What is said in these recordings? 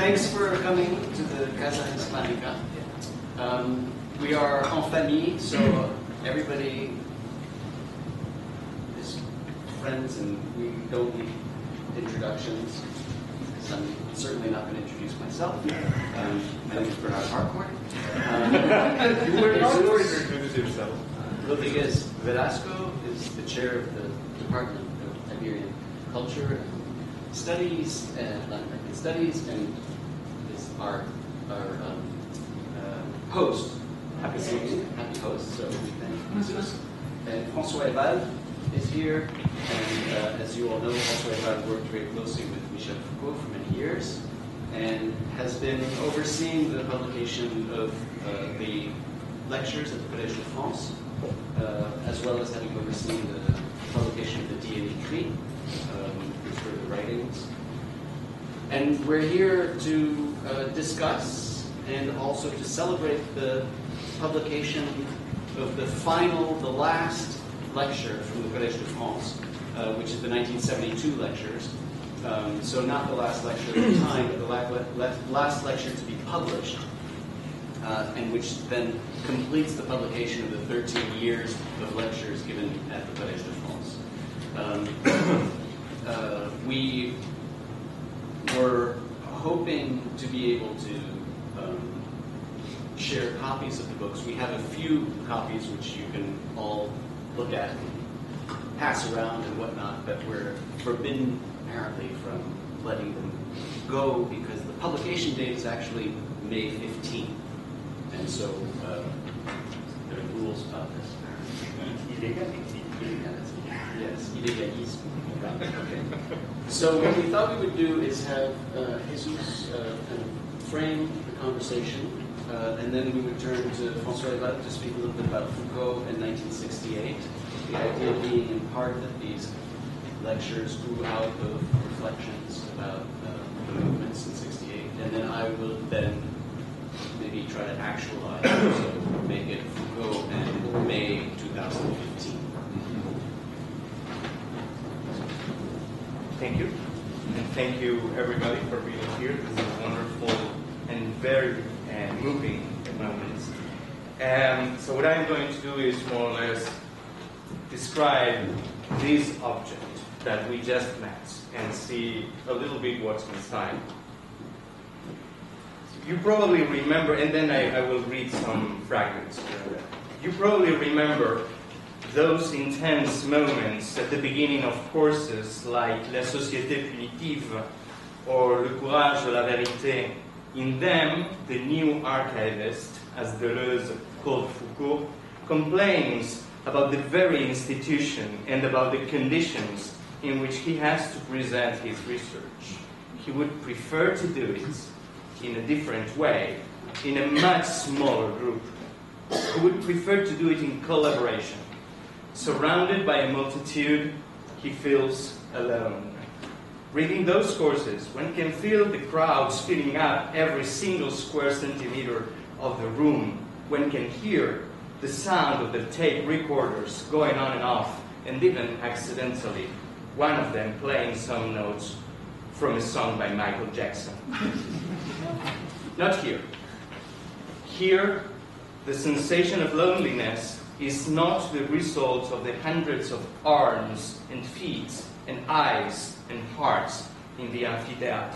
Thanks for coming to the Casa Hispanica. We are en famille, so everybody is friends and we don't need introductions. Because I'm certainly not going to introduce myself. My name is Bernard Harcourt. You were not going to introduce yourself. The thing is, Velasco is the chair of the Department of Iberian Culture and Studies and Latin American Studies, and is our host. Happy host. So we thank Jesús. And François Ewald is here, and as you all know, François Ewald worked very closely with Michel Foucault for many years, and has been overseeing the publication of the lectures at the Collège de France, as well as having overseen the publication of the D and Écrit, which were the writings. And we're here to discuss and also to celebrate the publication of the last lecture from the Collège de France, which is the 1972 lectures. So not the last lecture at the time, but the last lecture to be published, and which then completes the publication of the 13 years of lectures given at the Collège de France. We were hoping to be able to share copies of the books. We have a few copies which you can all look at and pass around and whatnot, but we're forbidden apparently from letting them go because the publication date is actually May 15th. And so there are rules about this. Yes, illegalism. Okay. So what we thought we would do is have Jesús kind of frame the conversation, and then we would turn to François Ewald to speak a little bit about Foucault in 1968. The idea being in part that these lectures grew out of reflections about the movements in '68, and then I will then maybe try to actualize, so make it Foucault and May 2015. Thank you. And thank you, everybody, for being here. This is a wonderful and very moving moment. So what I'm going to do is more or less describe this object that we just met and see a little bit what's inside. You probably remember, and then I will read some fragments. You probably remember those intense moments at the beginning of courses like La Société Punitive or Le Courage de la Vérité. In them, the new archivist, as Deleuze called Foucault, complains about the very institution and about the conditions in which he has to present his research. He would prefer to do it in a different way, in a much smaller group. He would prefer to do it in collaboration. Surrounded by a multitude, he feels alone. Reading those courses, one can feel the crowds filling up every single square centimeter of the room. One can hear the sound of the tape recorders going on and off, and even accidentally, one of them playing some notes from a song by Michael Jackson. Not here. Here, the sensation of loneliness is not the result of the hundreds of arms and feet and eyes and hearts in the amphitheater.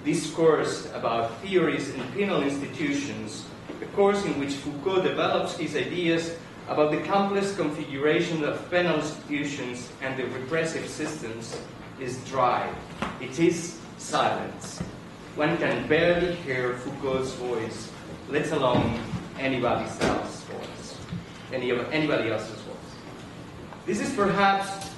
This course about theories and penal institutions, a course in which Foucault develops his ideas about the complex configuration of penal institutions and the repressive systems, is dry. It is silence. One can barely hear Foucault's voice, let alone anybody else's voice. Anybody else's voice. This is perhaps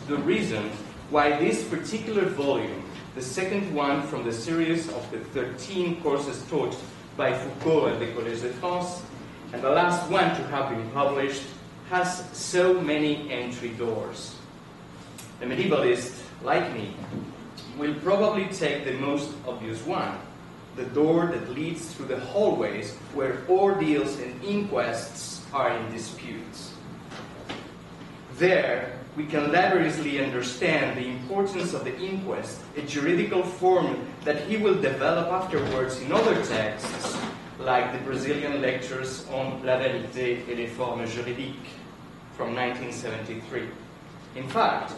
the reason why this particular volume, the second one from the series of the 13 courses taught by Foucault at the Collège de France, and the last one to have been published, has so many entry doors. A medievalist, like me, will probably take the most obvious one, the door that leads through the hallways where ordeals and inquests are in dispute. There, we can laboriously understand the importance of the inquest, a juridical form that he will develop afterwards in other texts, like the Brazilian lectures on La vérité et les formes juridiques from 1973. In fact,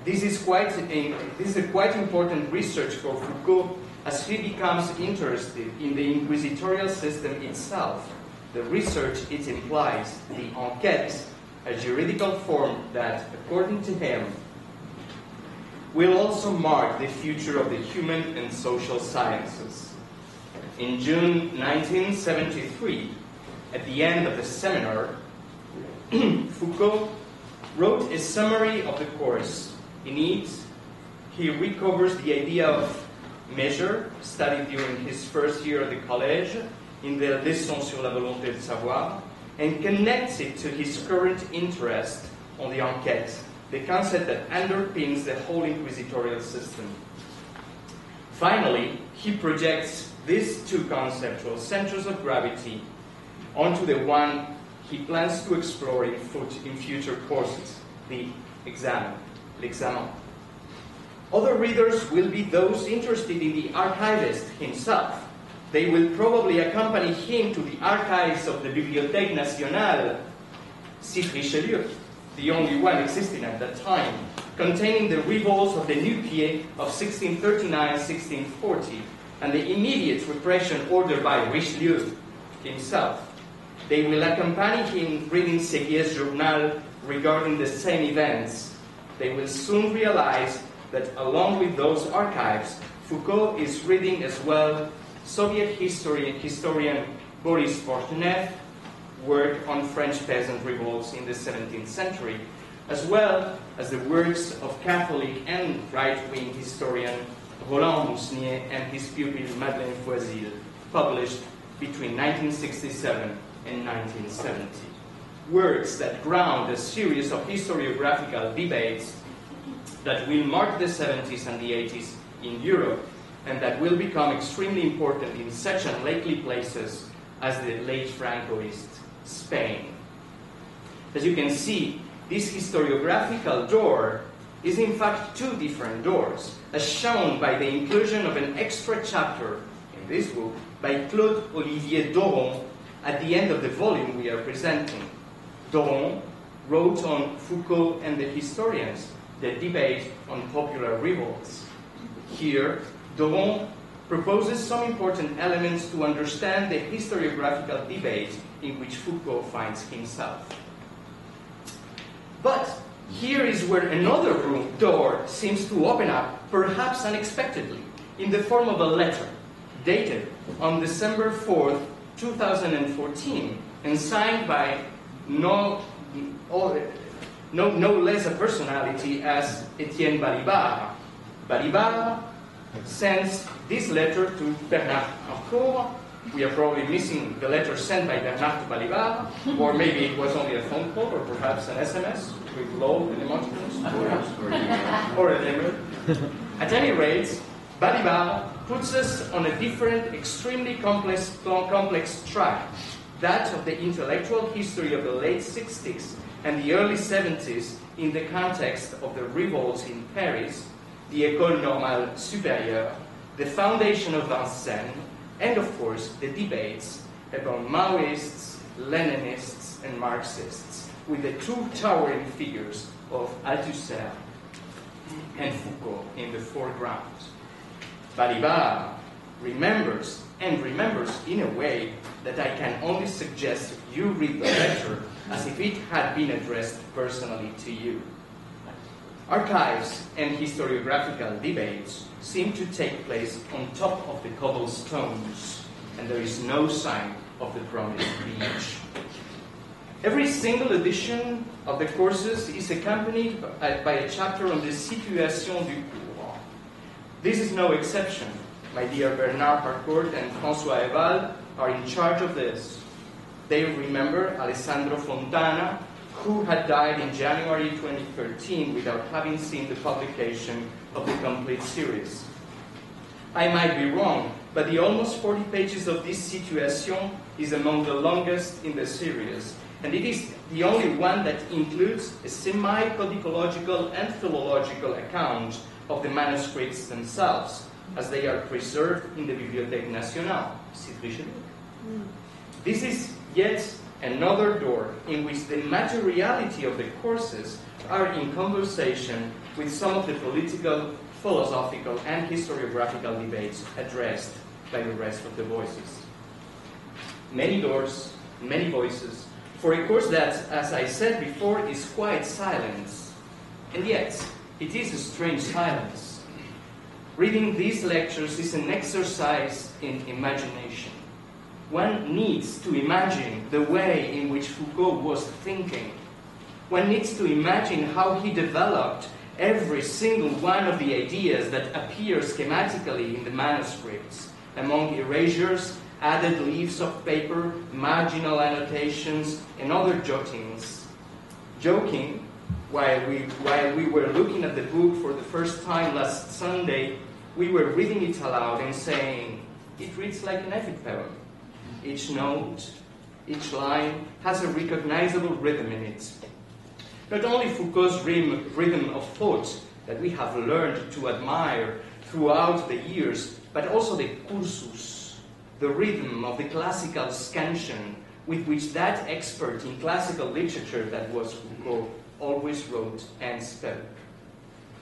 this is a quite important research for Foucault as he becomes interested in the inquisitorial system itself, the research it implies, the enquête, a juridical form that, according to him, will also mark the future of the human and social sciences. In June 1973, at the end of the seminar, Foucault wrote a summary of the course. In it, he recovers the idea of measure, studied during his first year at the college, in the Leçons sur la volonté de savoir, and connects it to his current interest on the enquête, the concept that underpins the whole inquisitorial system. Finally, he projects these two conceptual centers of gravity onto the one he plans to explore in future courses, the l'examen. Other readers will be those interested in the archivist himself. They will probably accompany him to the archives of the Bibliothèque Nationale, Cite Richelieu, the only one existing at that time, containing the revolts of the Nu-Pieds of 1639-1640, and the immediate repression ordered by Richelieu himself. They will accompany him reading Séguier's journal regarding the same events. They will soon realize that along with those archives, Foucault is reading as well Soviet historian Boris Portnev work on French peasant revolts in the 17th century, as well as the works of Catholic and right-wing historian Roland Mousnier and his pupil Madeleine Foisil, published between 1967 and 1970. Works that ground a series of historiographical debates that will mark the 70s and the 80s in Europe, and that will become extremely important in such unlikely places as the late Francoist Spain. As you can see, this historiographical door is in fact two different doors, as shown by the inclusion of an extra chapter in this book by Claude Olivier Doron at the end of the volume we are presenting. Doron wrote on Foucault and the historians, the debate on popular revolts. Here, Doron proposes some important elements to understand the historiographical debate in which Foucault finds himself. But here is where another door seems to open up, perhaps unexpectedly, in the form of a letter dated on December 4th, 2014, and signed by no less a personality as Etienne Balibar. Balibar sends this letter to Bernard Harcourt. We are probably missing the letter sent by Bernard to Balibar, or maybe it was only a phone call, or perhaps an SMS with low and emoticons, or an email. At any rate, Balibar puts us on a different, extremely complex track, that of the intellectual history of the late 60s and the early 70s in the context of the revolts in Paris, the École Normale Supérieure, the foundation of Vincennes, and of course the debates about Maoists, Leninists, and Marxists, with the two towering figures of Althusser and Foucault in the foreground. Balibar remembers in a way that I can only suggest you read the letter as if it had been addressed personally to you. Archives and historiographical debates seem to take place on top of the cobblestones, and there is no sign of the promised beach. Every single edition of the courses is accompanied by a chapter on the situation du cours. This is no exception. My dear Bernard Harcourt and François Ewald are in charge of this. They remember Alessandro Fontana, who had died in January 2013 without having seen the publication of the complete series. I might be wrong, but the almost 40 pages of this situation is among the longest in the series, And it is the only one that includes a semi-codicological and philological account of the manuscripts themselves, as they are preserved in the Bibliothèque Nationale. This is yet another door in which the materiality of the courses are in conversation with some of the political, philosophical, and historiographical debates addressed by the rest of the voices. Many doors, many voices, for a course that, as I said before, is quite silent. And yet, it is a strange silence. Reading these lectures is an exercise in imagination. One needs to imagine the way in which Foucault was thinking. One needs to imagine how he developed every single one of the ideas that appear schematically in the manuscripts, among erasures, added leaves of paper, marginal annotations, and other jottings. Joking, while we were looking at the book for the first time last Sunday, we were reading it aloud and saying, it reads like an epic poem. Each note, each line has a recognizable rhythm in it. Not only Foucault's rhythm of thought that we have learned to admire throughout the years, but also the cursus, the rhythm of the classical scansion with which that expert in classical literature that was Foucault always wrote and spoke.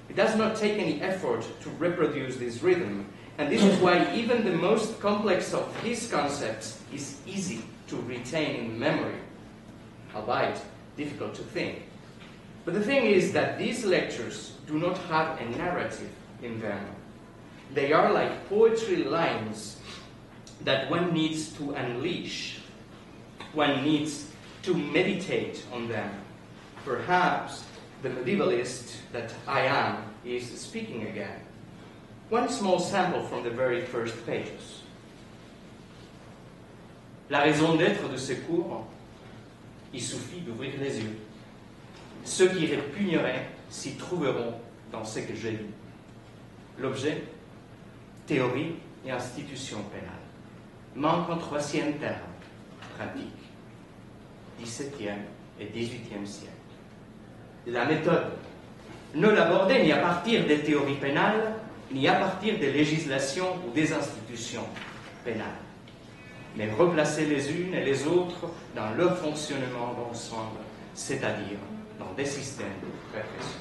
It does not take any effort to reproduce this rhythm, and this is why even the most complex of his concepts is easy to retain in memory, albeit difficult to think. But the thing is that these lectures do not have a narrative in them. They are like poetry lines that one needs to unleash. One needs to meditate on them. Perhaps the medievalist that I am is speaking again. One small sample from the very first pages. La raison d'être de ces cours, il suffit d'ouvrir les yeux. Ceux qui répugneraient s'y trouveront dans ce que j'ai lu. L'objet, théorie et institution pénale. Manque un troisième terme, pratique. 17e et 18e siècle. La méthode, ne l'aborder ni à partir des théories pénales, ni à partir des législations ou des institutions pénales, mais replacer les unes et les autres dans leur fonctionnement d'ensemble, c'est-à-dire dans des systèmes répressifs.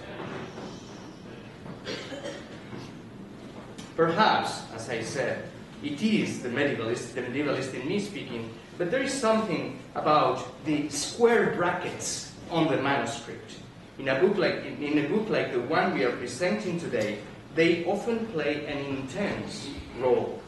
Perhaps, as I said, it is the medievalist in me speaking, but there is something about the square brackets on the manuscript. In a book like the one we are presenting today, they often play an intense role.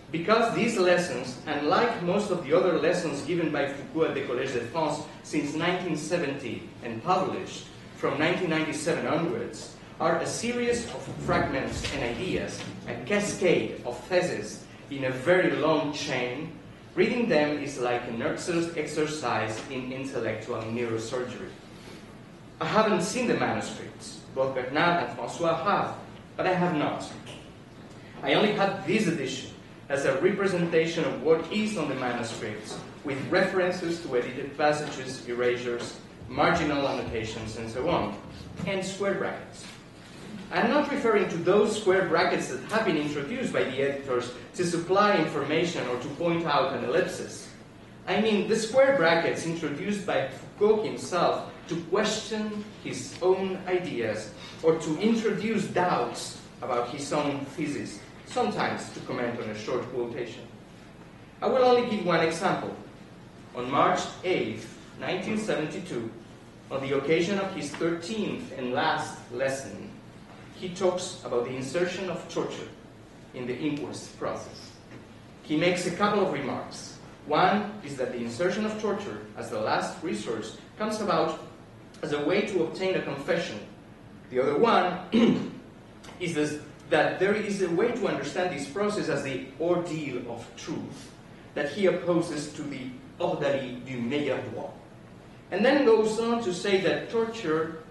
Because these lessons, unlike most of the other lessons given by Foucault at the Collège de France since 1970 and published from 1997 onwards, are a series of fragments and ideas, a cascade of theses in a very long chain. Reading them is like an exercise in intellectual neurosurgery. I haven't seen the manuscripts. Both Bernard and François have, but I have not. I only had this edition as a representation of what is on the manuscripts, with references to edited passages, erasures, marginal annotations, and so on, and square brackets. I'm not referring to those square brackets that have been introduced by the editors to supply information or to point out an ellipsis. I mean the square brackets introduced by Foucault himself to question his own ideas or to introduce doubts about his own thesis, sometimes to comment on a short quotation. I will only give one example. On March 8, 1972, on the occasion of his 13th and last lesson, he talks about the insertion of torture in the inquest process. He makes a couple of remarks. One is that the insertion of torture as the last resource comes about as a way to obtain a confession. The other one is that there is a way to understand this process as the ordeal of truth that he opposes to the ordalie du meilleur droit. And then goes on to say that torture,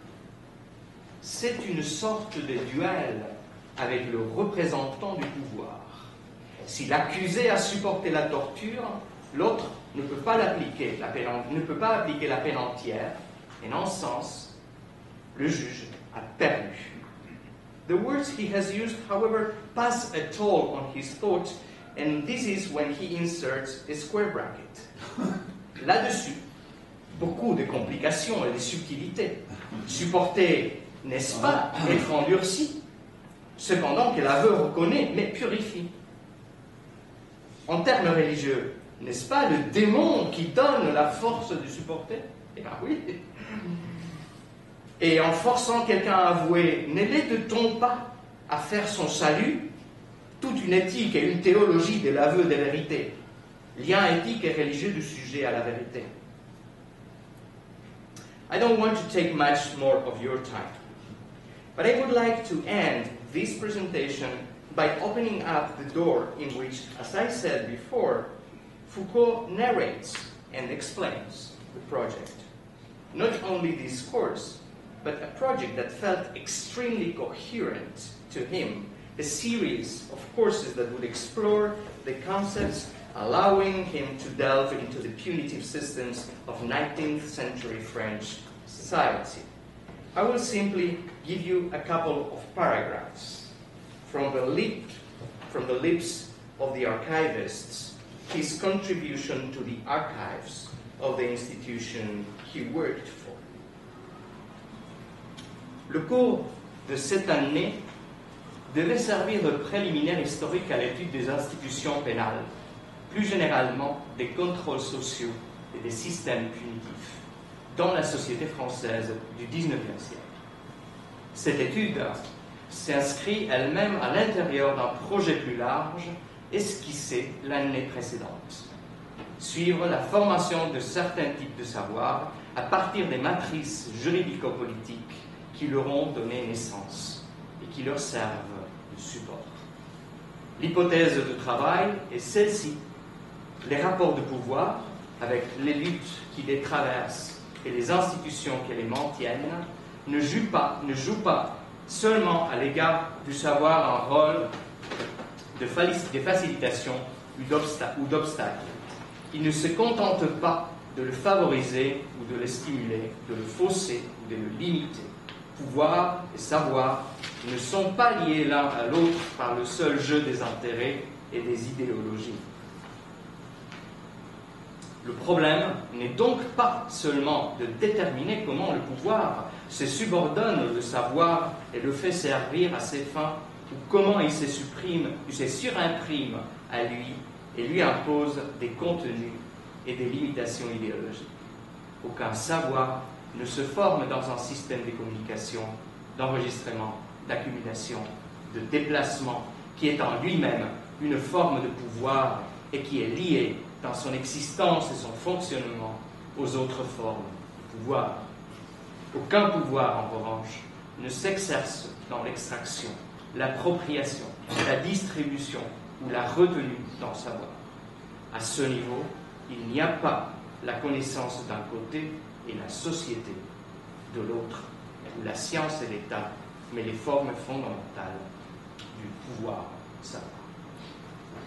c'est une sorte de duel avec le représentant du pouvoir. Si l'accusé a supporté la torture, L'autre ne peut pas appliquer la peine entière, et en ce sens, le juge a perdu. The words he has used, however, pass a toll on his thought, and this is when he inserts a square bracket. Là-dessus, beaucoup de complications et de subtilités. Supporter, n'est-ce pas, être endurci, cependant que l'aveu reconnaît mais purifie. En termes religieux, n'est-ce pas le démon qui donne la force de supporter? Eh bien oui. Et en forçant quelqu'un à avouer, ne l'aide-t-on pas à faire son salut? Toute une éthique et une théologie de l'aveu de vérité. Lien éthique et religieux du sujet à la vérité. I don't want to take much more of your time, but I would like to end this presentation by opening up the door in which, as I said before, Foucault narrates and explains the project. Not only this course, but a project that felt extremely coherent to him, a series of courses that would explore the concepts, allowing him to delve into the punitive systems of 19th century French society. I will simply give you a couple of paragraphs from the lips of the archivists, his contribution to the archives of the institution he worked for. Le cours de cette année devait servir de préliminaire historique à l'étude des institutions pénales, plus généralement des contrôles sociaux et des systèmes punitifs dans la société française du XIXe siècle. Cette étude s'inscrit elle-même à l'intérieur d'un projet plus large esquissé l'année précédente. Suivre la formation de certains types de savoirs à partir des matrices juridico-politiques qui leur ont donné naissance et qui leur servent de support. L'hypothèse de travail est celle-ci. Les rapports de pouvoir, avec les luttes qui les traversent et les institutions qui les maintiennent, ne jouent pas seulement à l'égard du savoir un rôle de facilitation ou d'obstacle. Ils ne se contentent pas de le favoriser ou de le stimuler, de le fausser ou de le limiter. Pouvoir et savoir ne sont pas liés l'un à l'autre par le seul jeu des intérêts et des idéologies. Le problème n'est donc pas seulement de déterminer comment le pouvoir se subordonne le savoir et le fait servir à ses fins, ou comment il se surimprime à lui et lui impose des contenus et des limitations idéologiques. Aucun savoir ne se forme dans un système de communication, d'enregistrement, d'accumulation, de déplacement, qui est en lui-même une forme de pouvoir et qui est lié dans son existence et son fonctionnement aux autres formes de pouvoir. Aucun pouvoir, en revanche, ne s'exerce dans l'extraction, l'appropriation, la distribution ou la retenue d'un savoir. À ce niveau, il n'y a pas la connaissance d'un côté et la société de l'autre, où la science est l'État, mais les formes fondamentales du pouvoir savoir.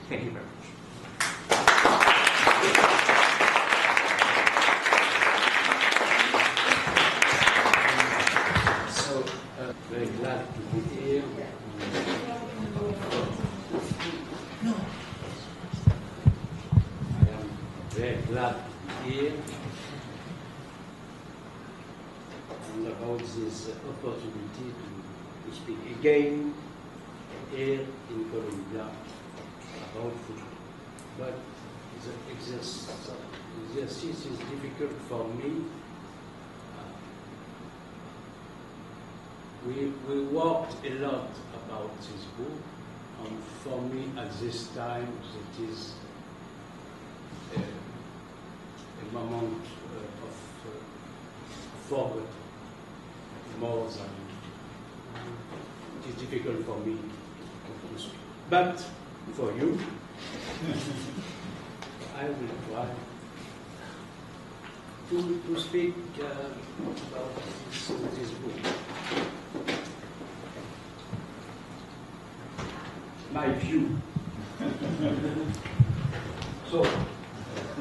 Thank you very much. So, very glad to be here. I am very glad to be here and about this opportunity to speak again here in Colombia about Foucault. But the exercise is difficult for me. We worked a lot about this book, and for me at this time it is a moment of forgot more than it is difficult for me to speak. But for you, I will try to speak about this book. My view. So,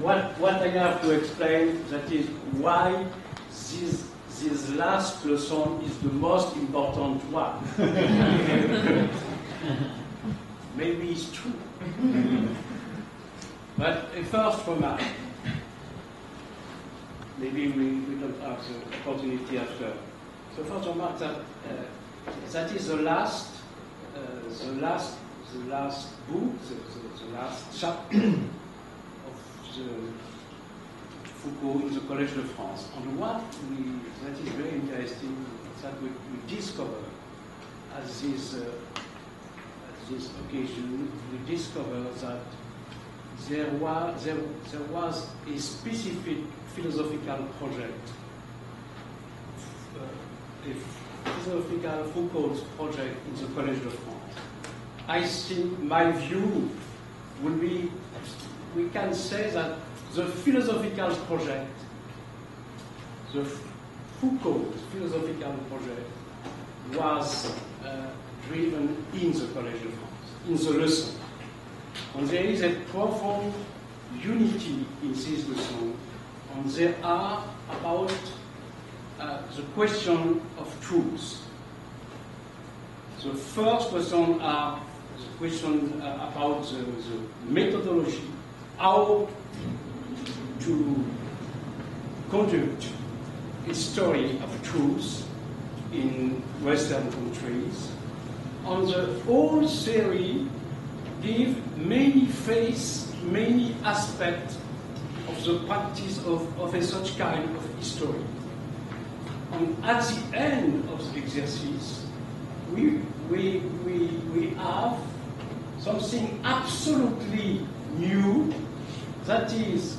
what I have to explain, that is why this last lesson is the most important one. Maybe it's true. But a first remark. Maybe we don't have the opportunity after. So first remark that that is the last book, the last chapter of the Foucault in the Collège de France. And that is very interesting, that we discover at this occasion, we discover that there was a specific philosophical project, a philosophical Foucault project in the Collège de France. I think my view would be, we can say that the philosophical project, the Foucault philosophical project, was driven in the Collège de France, in the lesson. And there is a profound unity in this lesson, and there are about the question of truth. The first question are the question about the methodology, how to conduct a story of truth in Western countries. On the whole theory give many faces, many aspects of the practice of a such kind of history. And at the end of the exercise, we have something absolutely new, that is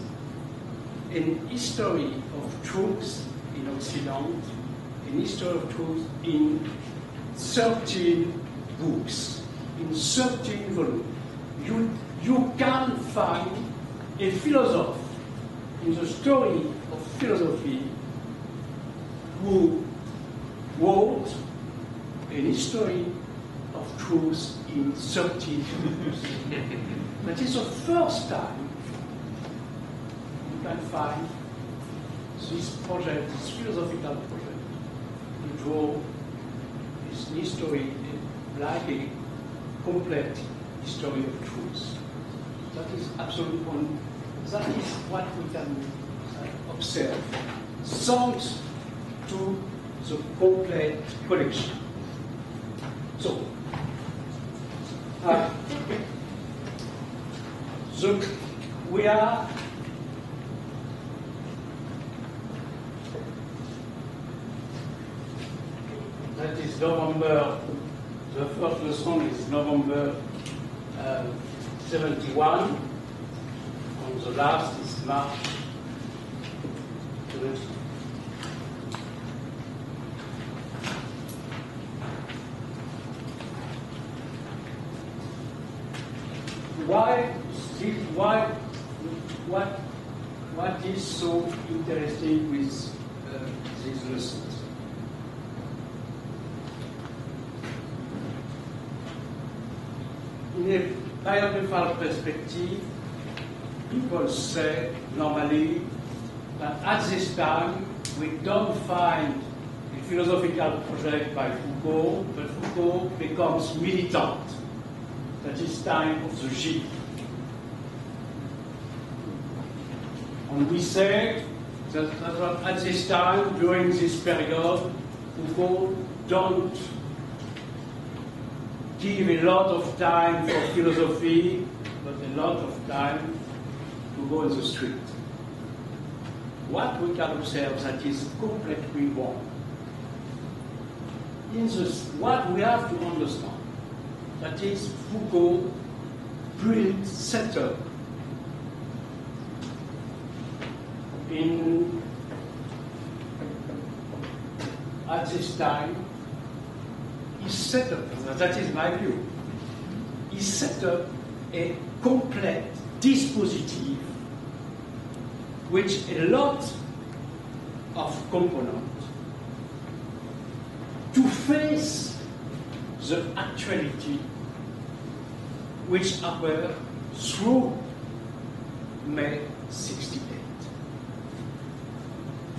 an history of truth in Occident, an history of truth in 13 books, in 13 volumes. You can find a philosopher in the story of philosophy who wrote an history of truth in 13 books. That is the first time you can find this project, this philosophical project, to draw this history like a complete history of truth. That is absolute one. That is what we can observe, thanks to the complete collection. So, we are that is November. The first lesson is November 71, and the last is March 20. What is so interesting with these lessons? In a biographical perspective, people say normally that at this time we don't find a philosophical project by Foucault, but Foucault becomes militant. That is time of the Gilles. And we say that at this time, during this period, Foucault don't give a lot of time for philosophy, but a lot of time to go in the street. What we can observe that is completely wrong. In this, what we have to understand, that is Foucault built setup at this time. He set up, that is my view, he set up a complete dispositif which a lot of components to face the actuality which appear through May 68.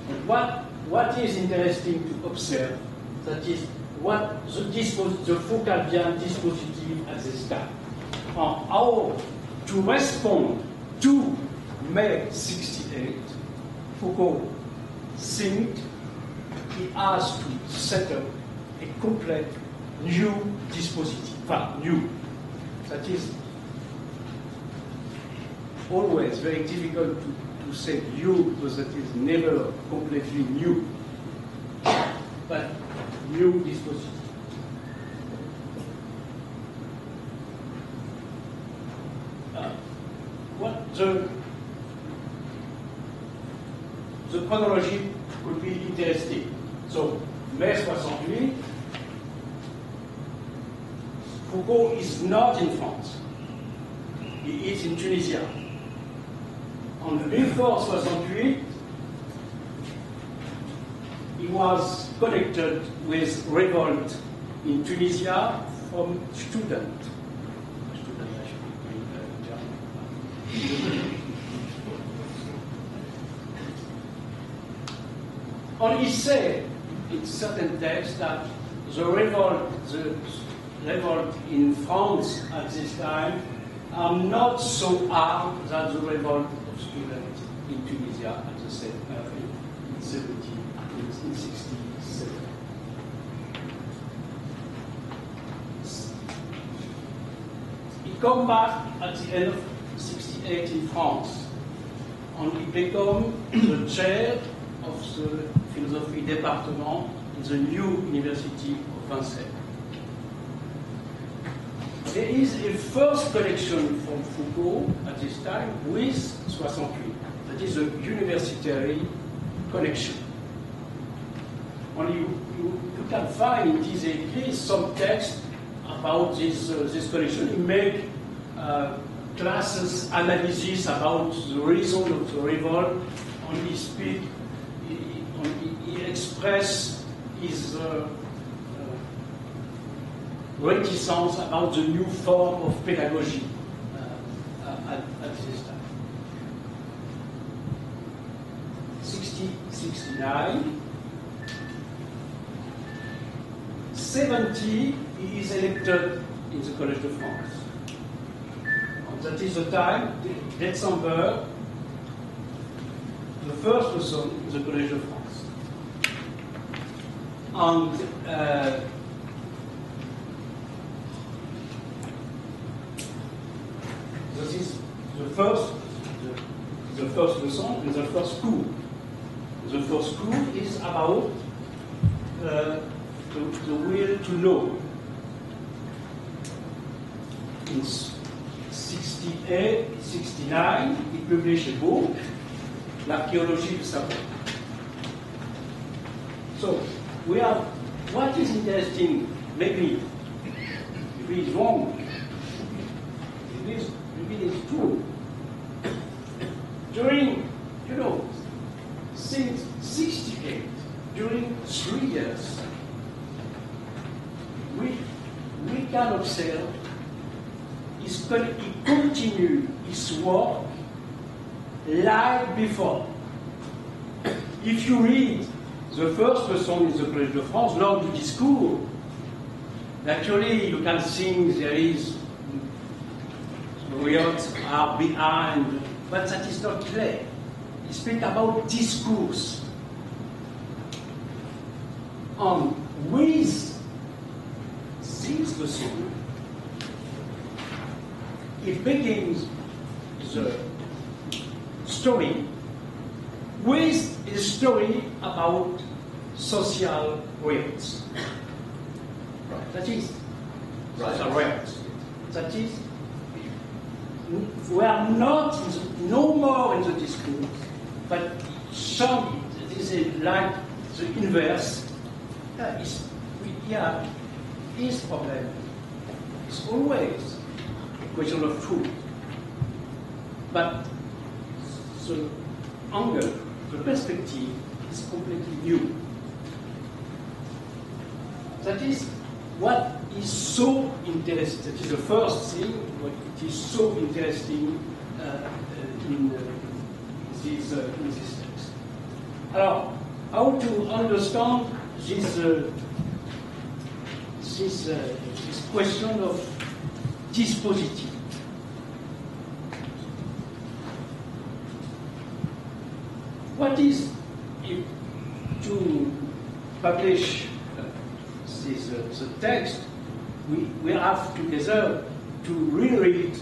And what is interesting to observe, that is what the Foucauldian dispositive at this time, on how to respond to May 68, Foucault think he has to set up a complete new dispositive, new. That is always very difficult to say new, because that is never completely new, but new dispositive. The chronology could be interesting. So, Mai 68, Foucault is not in France. He is in Tunisia. On before 68, he was connected with revolt in Tunisia from students. And he said in certain texts that the revolt in France at this time are not so hard than the revolt of students in Tunisia at the same in 67. He come back at the end of 68 in France, and he become the chair of the philosophy department in the new University of Vincennes. There is a first connection from Foucault at this time with 68. That is a universitary connection. And you can find in his essays some text about this connection. He make classes analysis about the reason of the revolt, and he speak, he express his reticence about the new form of pedagogy at this time. 69, 70, he is elected in the Collège de France. And that is the time, December, the first person in the Collège de France. And this is the first lesson in the first school. The first school is about the will to know. In 68, 69, he published a book, L'archéologie du savoir. So, we have, what is interesting, maybe it's wrong, maybe it's true. During, since 68, during 3 years, we can observe he continued his work like before. If you read the first person in the Collège de France, L'Orgue du Discours, actually you can see there is words are behind, but that is not clear. He speaks about discourse. With this person, he begins the story with a story about social rights. Right. That is social rights. That is, we are not no more in the discourse, but some this is like the inverse. His problem is always a question of truth, but the angle, the perspective is completely new. That is, what is so interesting, that is the first thing, what it is so interesting in this text. Alors, how to understand this question of dispositive? What is, if to publish the text, we have together to reread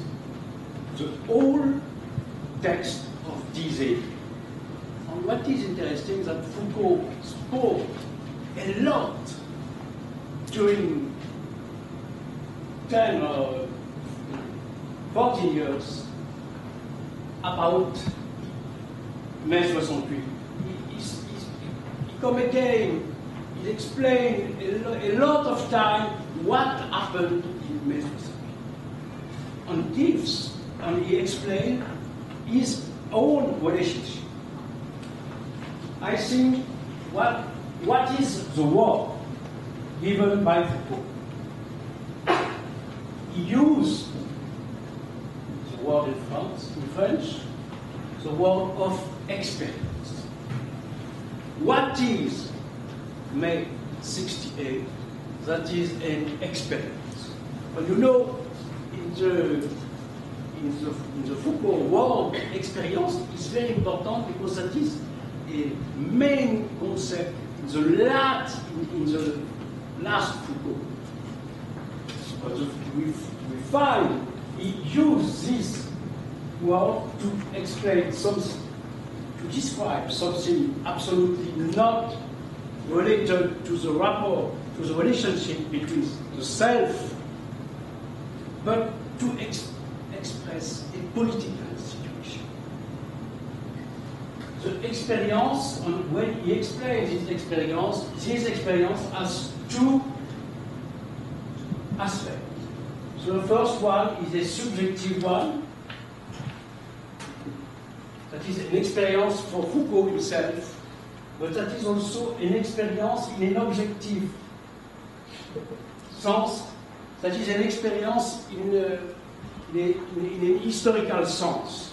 the whole text of this age. And what is interesting is that Foucault spoke a lot during 10 or 14 years about May 68. He come again, he explained a lot of time what happened in May 68. And he explained his own relationship. I think what is the word given by Foucault? He used the word in French, the word of experience. What is May 68? That is an experience. But you know, in the Foucault world, experience is very important because that is a main concept in the last Foucault. But we find he used this word to explain something, to describe something absolutely not related to the rapport, to the relationship between the self, but to express a political situation. The experience, and when he explains his experience has two aspects. So the first one is a subjective one, that is an experience for Foucault himself, but that is also an experience in an objective sense, that is an experience in an historical sense,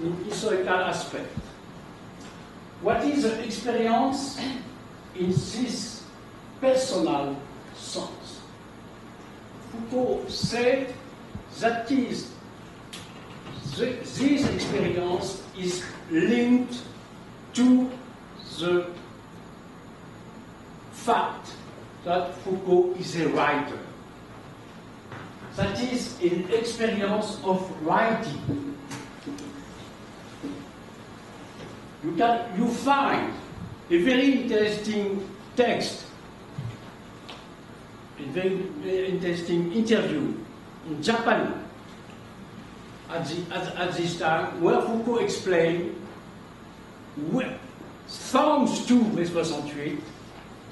in an historical aspect. What is the experience in this personal sense? Foucault said that is this experience is linked to the fact that Foucault is a writer. That is an experience of writing. You find a very interesting text, a very interesting interview in Japan at this time, where Foucault explained, thanks to May 68,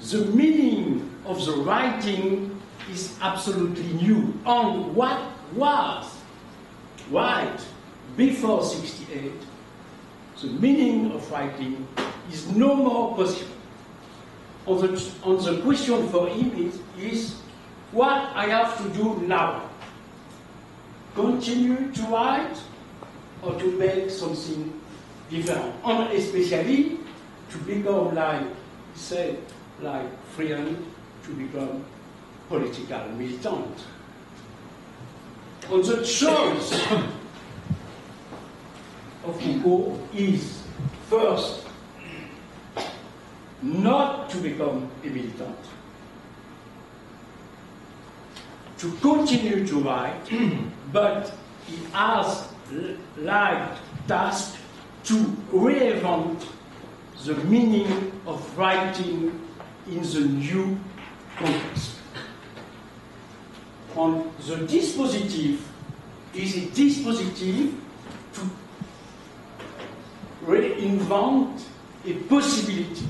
the meaning of the writing is absolutely new. And what was right before 68, the meaning of writing is no more possible. And the question for him is what I have to do now? Continue to write or to make something different? And especially to become, like he said, like Freeland, to become political militant. And the choice of Foucault is, first, not to become a militant, to continue to write, but he has like task to reinvent the meaning of writing in the new context. And the dispositive is a dispositive to reinvent a possibility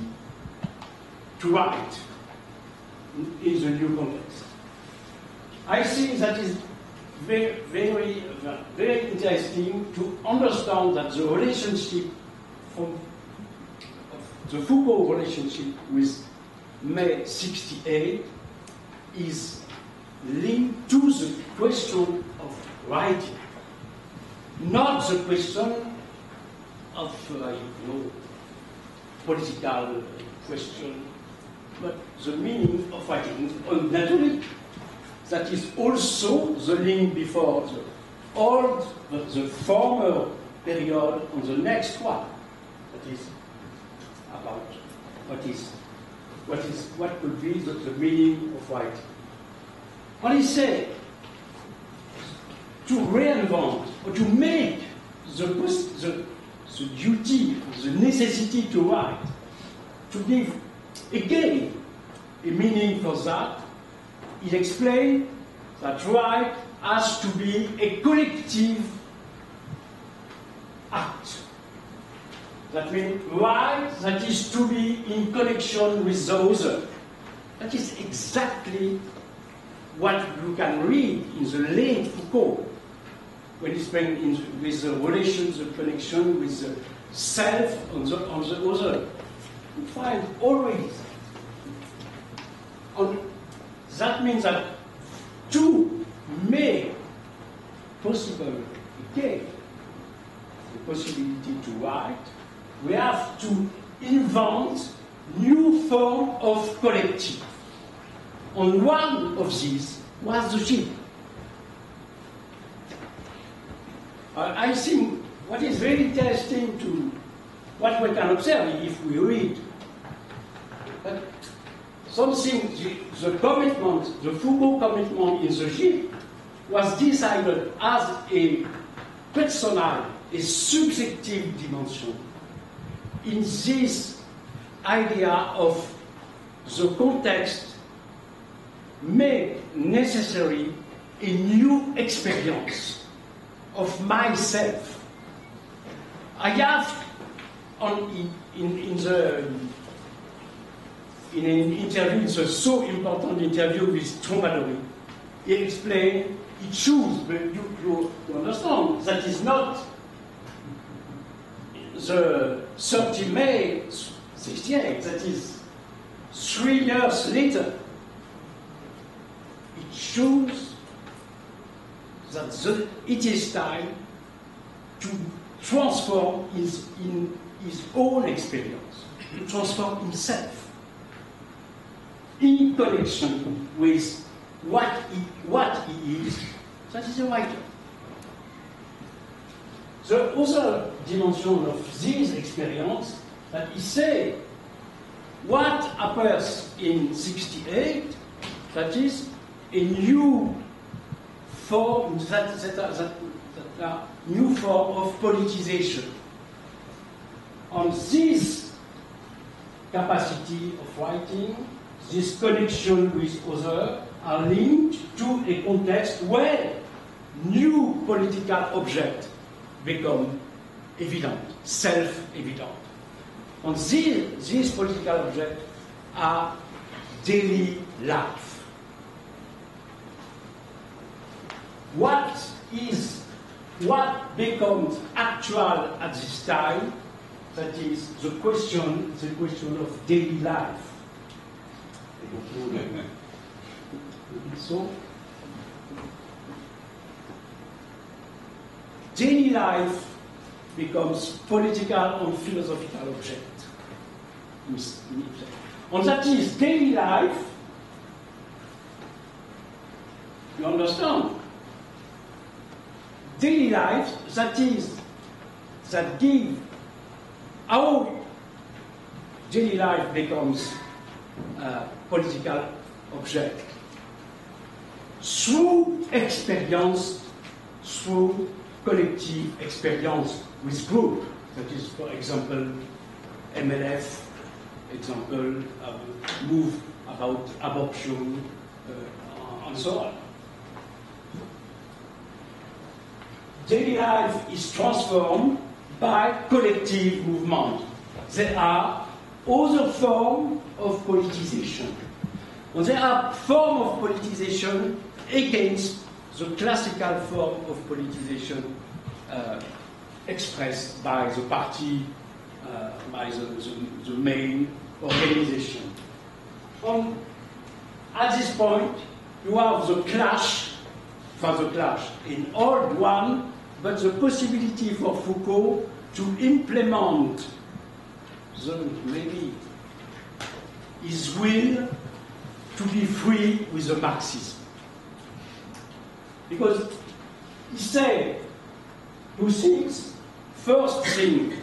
to write in the new context. I think that is very, very, very interesting to understand that the relationship from the Foucault relationship with May 68 is linked to the question of writing, not the question of political question, but the meaning of writing. And naturally, that is also the link before the old, the former period on the next one. That is about what could be the meaning of writing. What he said, to reinvent or to make the duty, the necessity to write, to give again a meaning for that, he explained that write has to be a collective act. That means write that is to be in connection with the other. That is exactly what you can read in the late Foucault, when he's playing with the relations, the connection with the self on the other. You find always. That means that to make possible again the possibility to write, we have to invent new form of collective. And one of these was the ship. I think what is very interesting to what we can observe if we read, that something, the commitment, the Foucault commitment in the ship was decided as a personal, a subjective dimension in this idea of the context make necessary a new experience of myself. I have in an interview, it's a so important interview with Troubadour, he explained, he chose, but you understand, that is not the 30 May 68, that is 3 years later. It shows that it is time to transform in his own experience, to transform himself in connection with what he is. That is a writer. The other dimension of this experience that he said, what appears in 68, that is a new form, that new form of politicization. On this capacity of writing, this connection with others are linked to a context where new political objects become evident, self-evident. And these political objects are daily life. What becomes actual at this time? That is the question of daily life. So, daily life becomes political and philosophical object. And that is daily life, you understand? Daily life, that give how daily life becomes political object through experience, through collective experience with group. That is, for example, MLF, example, move about abortion, and so on. Daily life is transformed by collective movement. There are other forms of politicization. And there are forms of politicization against the classical form of politicization expressed by the party, by the main organization. At this point, you have the clash, in old one, but the possibility for Foucault to implement maybe his will to be free with the Marxism. Because he said two things. First thing,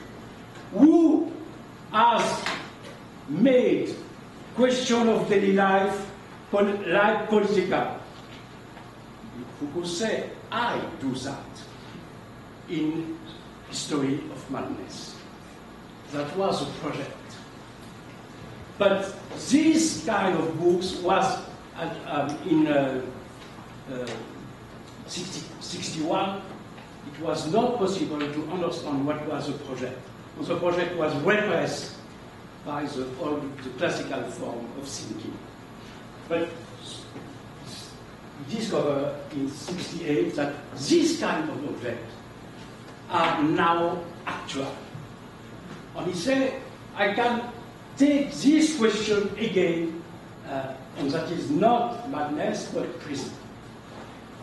who has made question of daily life like political? Foucault said, I do that in History of Madness. That was a project. But this kind of books was in 61. It was not possible to understand what was the project. The project was repressed by the classical form of thinking. But we discovered in 68 that this kind of objects are now actual. And he said, I can take this question again, and that is not madness, but prison.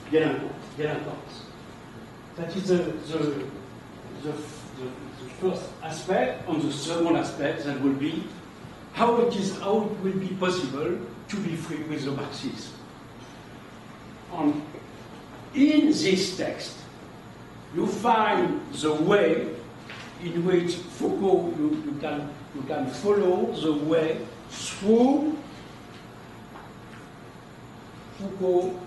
Delinquents. That is the first aspect. And the second aspect, that will be how it will be possible to be free with the Marxism. And in this text, you find the way in which Foucault, you can follow the way through Foucault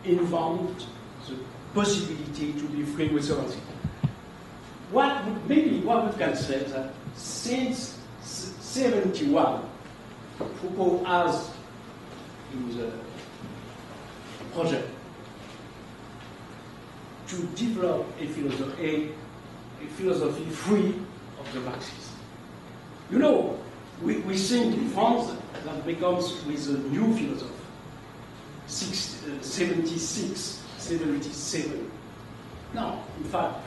invent the possibility to be free with the Marxism. What we can say that since 71, Foucault has in the project to develop a philosophy free of the Marxism. You know, we think in France that becomes with a new philosophy, 76, 77. No, in fact,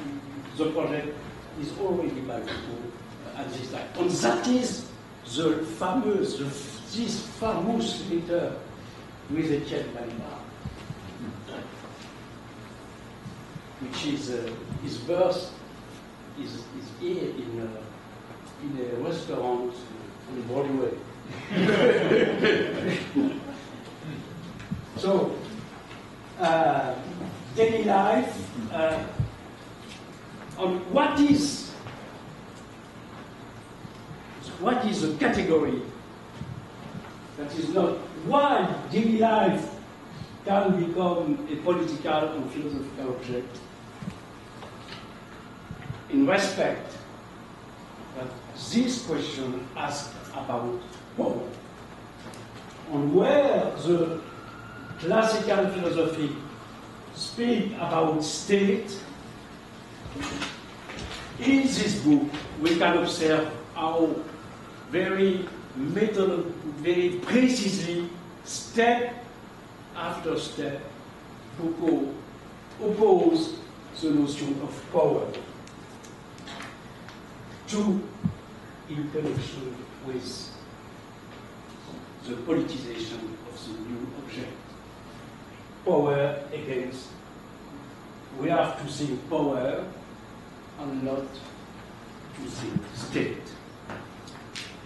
the project is already by Foucault at this time. And that is this famous letter with Etienne Balibar, which is his birth is here in a restaurant on Broadway. So, daily life, what is a category that is not why daily life can become a political and philosophical object in respect that this question asks about power, and where the classical philosophy speak about state. In this book, we can observe how very precisely, step after step, Foucault opposed the notion of power to in connection with the politicization of the new object. Power against, we have to think power and not to think state.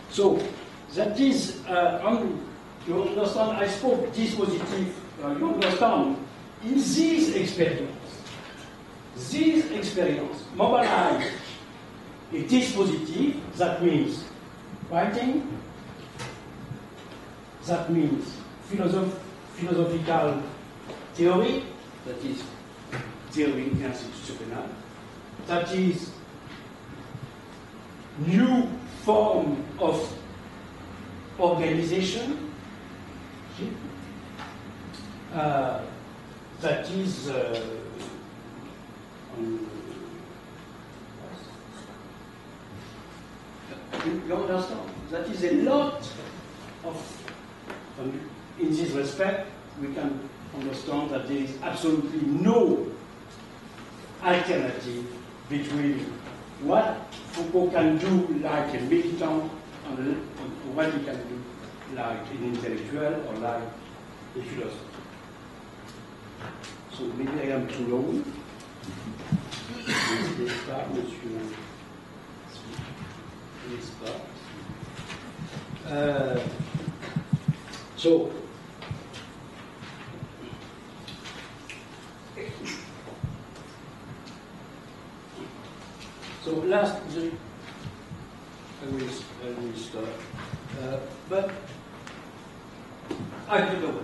So that is, you understand, I spoke dispositive, you understand, in this experience mobilize a dispositive, that means writing, that means philosophical theory, that is theory institutional, that is new form of organization, that is you understand? That is a lot of, in this respect, we can understand that there is absolutely no alternative between what Foucault can do like a militant and what he can do like an intellectual or like a philosopher. So maybe I am too long. So, last, I will start. But I don't know.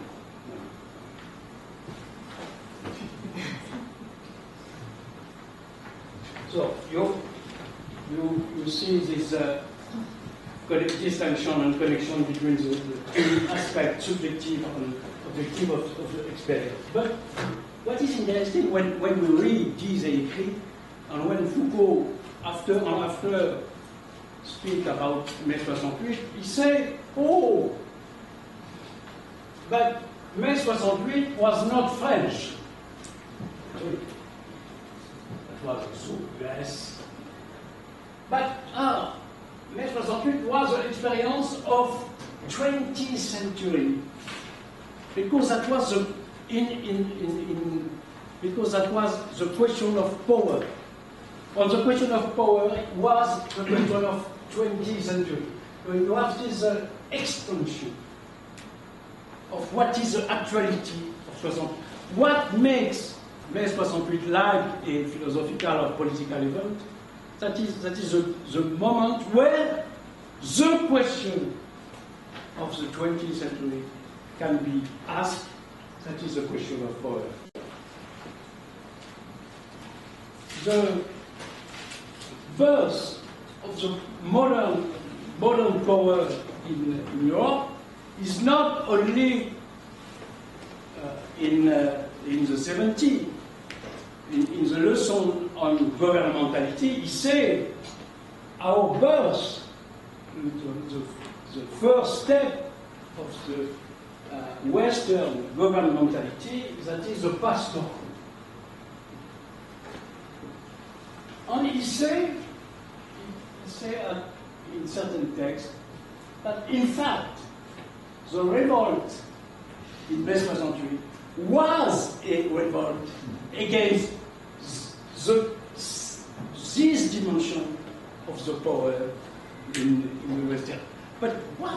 So you see this distinction and connection between the two aspects, subjective and objective of the experience. But what is interesting when we read these écrits and when Foucault, after speak about Mai 68, he say, oh, but Mai 68 was not French. That was also US. But Mai 68 was an experience of 20th century, because that was because that was the question of power. And the question of power was the question of 20th century. It was this extension of what is the actuality of 68. What makes Mai 68 like a philosophical or political event? That is the moment where the question of the 20th century can be asked. That is the question of power. The birth of the modern power in Europe is not only in the 70s. In the lesson on governmentality, he said our birth, the first step of the Western governmentality, that is the pastor. And he say in certain texts that in fact the revolt in Mai 68 was a revolt against this dimension of the power in the Western. But why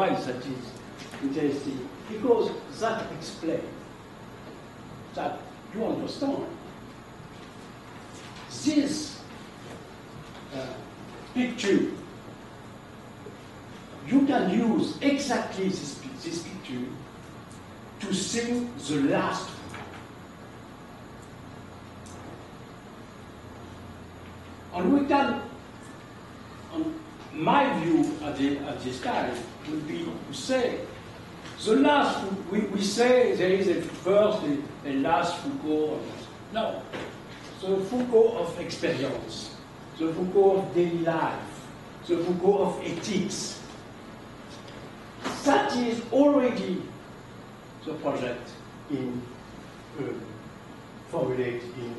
that is interesting? Because that explains that you understand this picture. You can use exactly this picture to see the last. And we can, my view at this time would be to say, the last, we say there is a first and last Foucault. No, the Foucault of experience, the Foucault of daily life, the Foucault of ethics. That is already the project in formulated in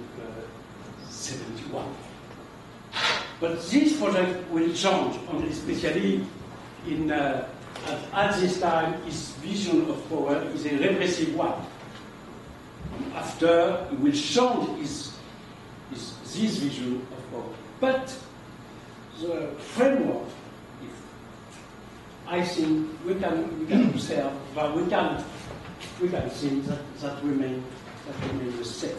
71. But this project will change, and especially at this time, his vision of power is a repressive one. After, he will change this vision of power. But the framework, I think we can observe, but we can see that remain the same.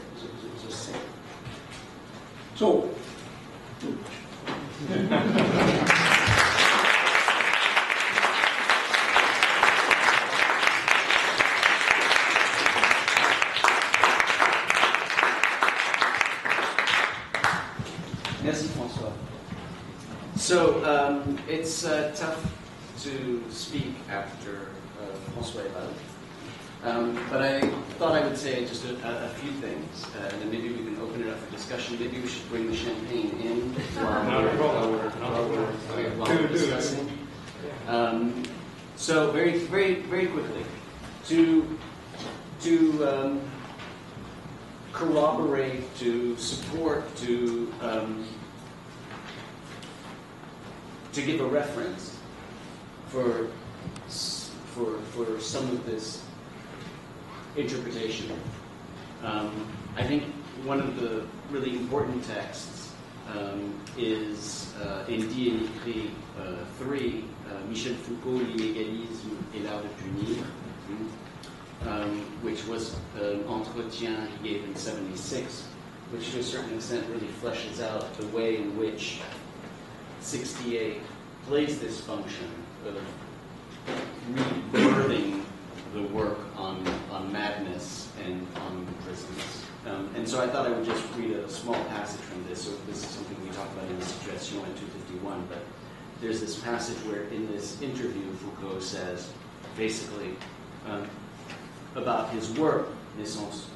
So. Merci, François. So it's tough to speak after François Ewald. But I thought I would say just a few things, and then maybe we can open it up for discussion. Maybe we should bring the champagne in while we're discussing. So very, very, very quickly, to corroborate, to support, to give a reference for some of this interpretation. I think one of the really important texts is in Die et l'Écrit 3, Michel Foucault, L'illégalisme et l'art de punir, which was an entretien he gave in 76, which to a certain extent really fleshes out the way in which 68 plays this function of rebirthing the work on madness and on prisons. And so I thought I would just read a small passage from this. So this is something we talked about in the Situation at 251, but there's this passage where in this interview Foucault says, basically, about his work, Naissance,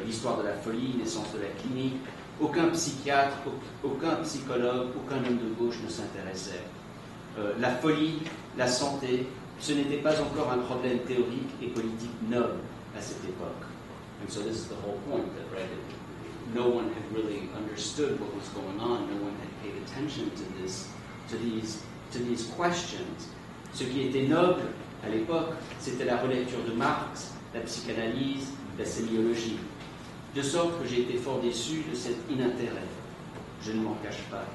l'histoire de la folie, Naissance de la clinique, aucun psychiatre, aucun psychologue, aucun homme de gauche ne s'intéressait. La folie, la santé, ce n'était pas encore un problème théorique et politique noble à cette époque. And so this is the whole point, that right, no one had really understood what was going on. No one had paid attention to these questions. Ce qui était noble à l'époque, c'était la relecture de Marx, la psychanalyse, la sémiologie. De sorte que j'ai été fort déçu de cet inintérêt. Je ne m'en cache pas.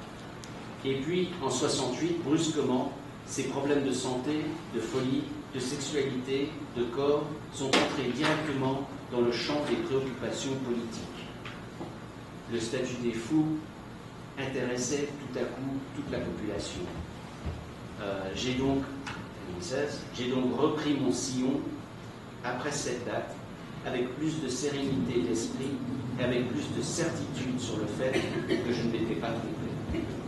Et puis, en 68, brusquement, ces problèmes de santé, de folie, de sexualité, de corps sont entrés directement dans le champ des préoccupations politiques. Le statut des fous intéressait tout à coup toute la population. J'ai donc repris mon sillon après cette date avec plus de sérénité d'esprit et avec plus de certitude sur le fait que je ne m'étais pas trompé.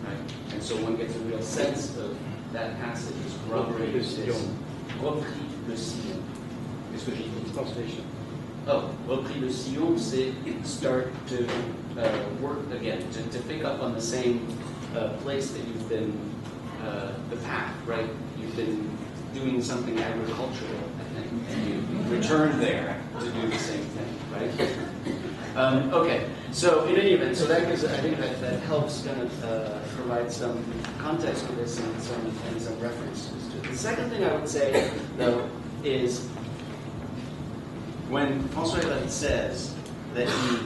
Right? And so one gets a real sense of that passage is corroborating this. Repris le sillon. Qu'est-ce que j'ai dit? Translation. Oh, repris le sillon, c'est start to work again, to pick up on the same place that you've been, the path, right? You've been doing something agricultural, I think, and you return there to do the same thing, right? Okay, so in any event, so that gives, I think that helps kind of provide some context for this and some references to it. The second thing I would say, though, is when François Ewald says that he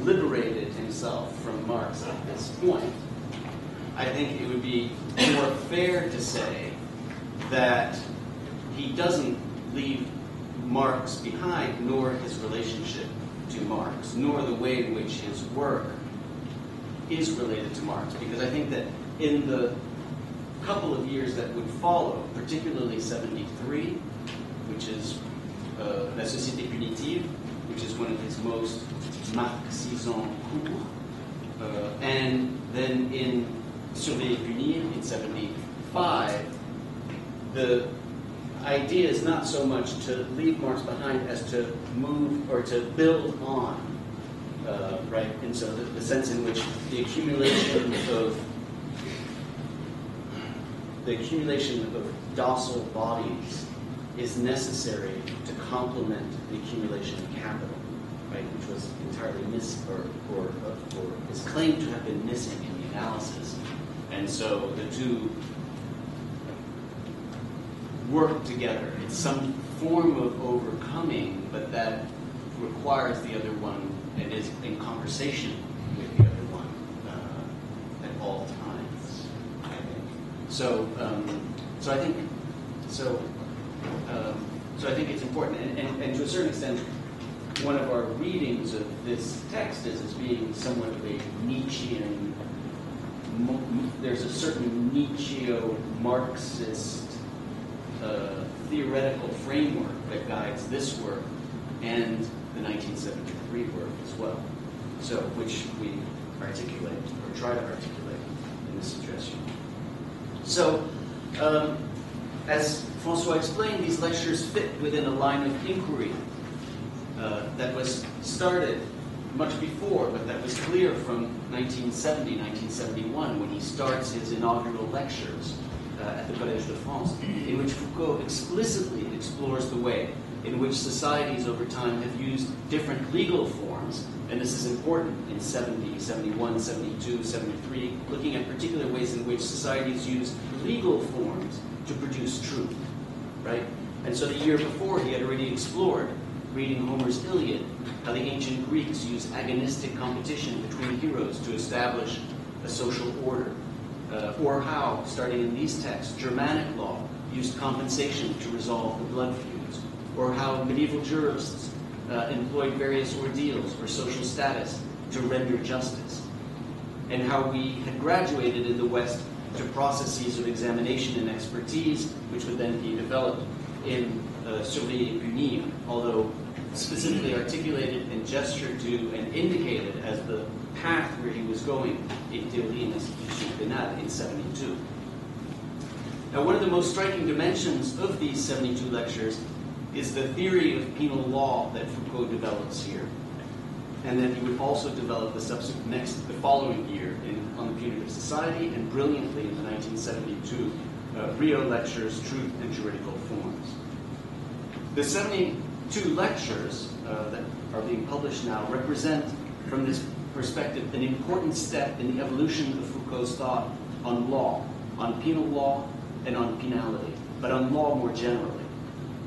liberated himself from Marx at this point, I think it would be more fair to say that he doesn't leave Marx behind, nor his relationship to Marx, nor the way in which his work is related to Marx. Because I think that in the couple of years that would follow, particularly 73, which is La Société Punitive, which is one of his most Marxisant cours, and then in Surveiller et Punir in 75, the idea is not so much to leave Marx behind as to move or to build on, right? And so the sense in which the accumulation of docile bodies is necessary to complement the accumulation of capital, right? Which was entirely or is claimed to have been missing in the analysis. And so the two work together. It's some form of overcoming, but that requires the other one and is in conversation with the other one at all times, I think. So I think it's important, and to a certain extent, one of our readings of this text is as being somewhat of a Nietzschean. There's a certain Nietzscheo-Marxist theoretical framework that guides this work and the 1973 work as well. So, which we articulate or try to articulate in this suggestion. So, as François explained, these lectures fit within a line of inquiry that was started much before, but that was clear from 1970, 1971, when he starts his inaugural lectures at the Collège de France, in which Foucault explicitly explores the way in which societies over time have used different legal forms, and this is important in 70, 71, 72, 73, looking at particular ways in which societies use legal forms to produce truth, right? And so the year before, he had already explored reading Homer's Iliad, how the ancient Greeks used agonistic competition between heroes to establish a social order, or how, starting in these texts, Germanic law used compensation to resolve the blood feuds, or how medieval jurists employed various ordeals or social status to render justice, and how we had graduated in the West to processes of examination and expertise, which would then be developed in Surveiller et Punir, although specifically articulated and gestured to and indicated as the path where he was going in Théorie et Institutions Pénales in 72. Now, one of the most striking dimensions of these 72 lectures is the theory of penal law that Foucault develops here, and then he would also develop the following year on the Punitive Society, and brilliantly in the 1972 Rio lectures, Truth and Juridical Forms. The 72 lectures that are being published now represent, from this perspective, an important step in the evolution of Foucault's thought on law, on penal law and on penality, but on law more generally.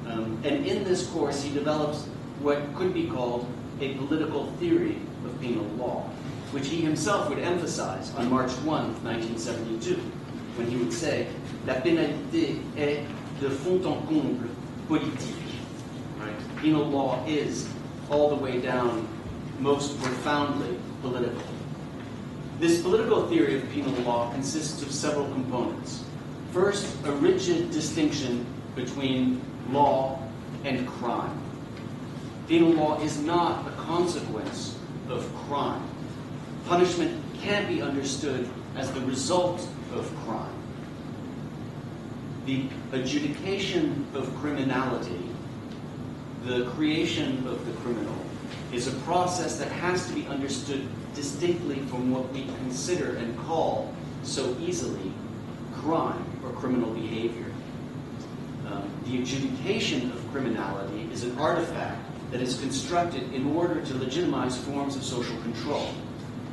And in this course, he develops what could be called a political theory of penal law, which he himself would emphasize on March 1, 1972, when he would say, "La pénalité est de fond en comble politique." Right? Penal law is, all the way down, most profoundly political. This political theory of penal law consists of several components. First, a rigid distinction between law and crime. Penal law is not a consequence of crime. Punishment can't be understood as the result of crime. The adjudication of criminality, the creation of the criminal, is a process that has to be understood distinctly from what we consider and call so easily crime or criminal behavior. The adjudication of criminality is an artifact that is constructed in order to legitimize forms of social control.